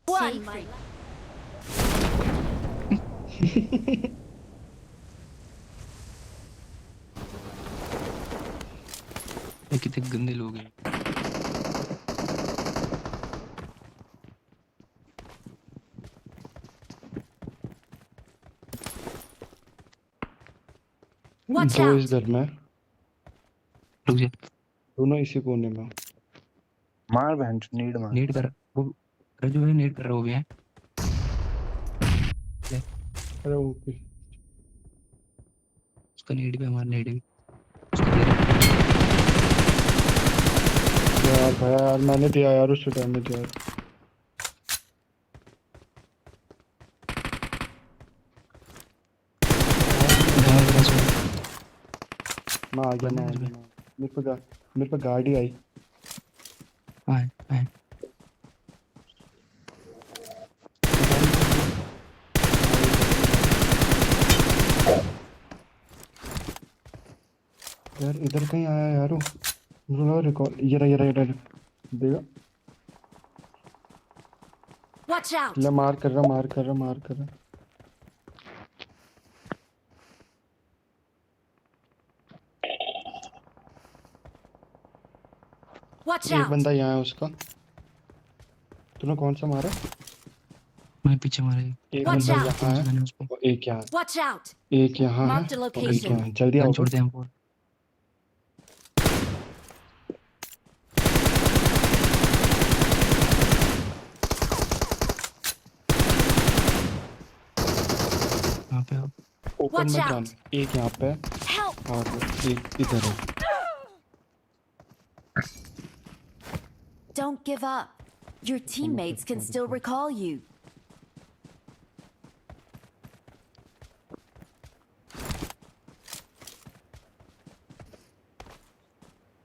One. ये कितने गंदे लोग हैं। Watch दो out. इस घर में, रुक जा, दोनों इसी कोने में। मार बहन नीड मार। नेट कर वो रजू भाई, नेट कर रहा वो भी है। अरे ओके उसका नेट भी हमारा नेट भी उसको दे रहा यार भाई, यार मैंने दिया यार, उस टाइम में दिया। मैं आ गया, मैं आ गया, मेरे पे गाड़ी आई। हाँ यार इधर कहीं आया यार वो। मुझे लगा रिकॉर्ड, ये रहा देगा। Watch out. ले, मार कर रहा। Watch एक out. बंदा यहाँ है उसका। तूने कौन सा मारा? मैं पीछे मारा एक Watch बंदा out. यहाँ है मैंने उसको और एक यहाँ है। Watch out. एक यहाँ है Marked a और एक location. यहाँ है। जल्दी आओ। गन छोड़ दे हमको। कहाँ पे हो? ओपन Watch में out. जाना। एक यहाँ पे है Help. और एक इधर है। Don't give up. Your teammates can still recall you.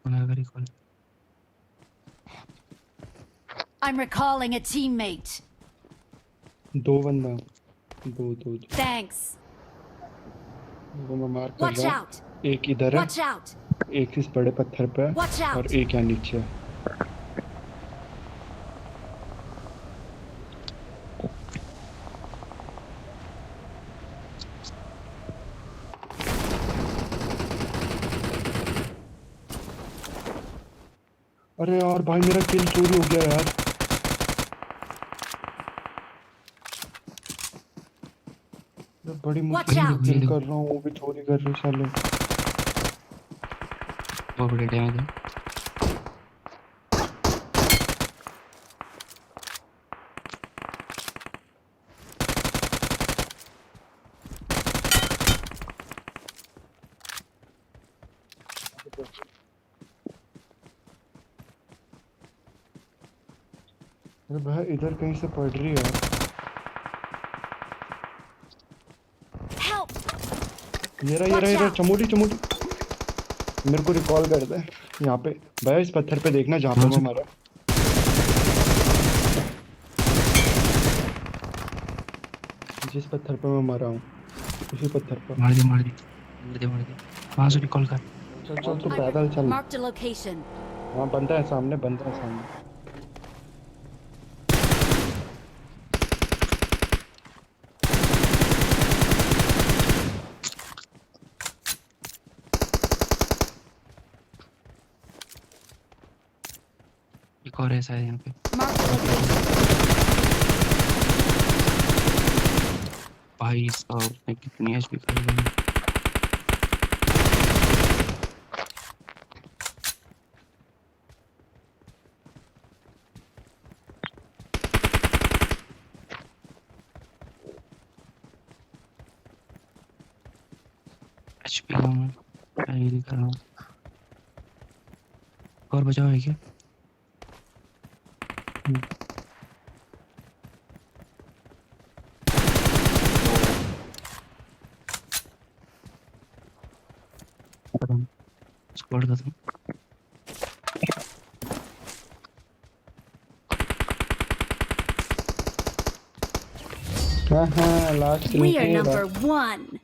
अगर recall I'm recalling a teammate. दो बंदा, दो। Thanks. वो मैं मार कर Watch रहा हूँ। out. एक इधर है, Watch out. एक इस बड़े पत्थर पे है Watch out. और एक यहाँ नीचे है। अरे यार भाई, मेरा किल चोरी हो गया यार। मैं बड़ी Watch मुश्किल out. किल कर रहा हूँ, वो भी चोरी कर रहे हैं साले। बहुत बड़े डैमेज है। अरे भाई इधर कहीं से पड़ रही है। Help. ये रहा चमोटी। मेरे को रिकॉल कर दे यहाँ पे भैया, इस पत्थर पे देखना जहाँ पे मैं मारा। जिस पत्थर पे मैं मरा हूँ उसी पत्थर पर। मार दे वहां से रिकॉल कर। चल तू पैदल चल। Marked a location. वहाँ बंदा है सामने। एक और ऐसा है यहाँ पे। Marked a location. भाई साहब उसने कितनी एचपी खाई है। एचपी का मैं हील कर रहा हूँ। और बचाओ है क्या? स्क्वाड खत्म। हाँ लास्ट We are number 1.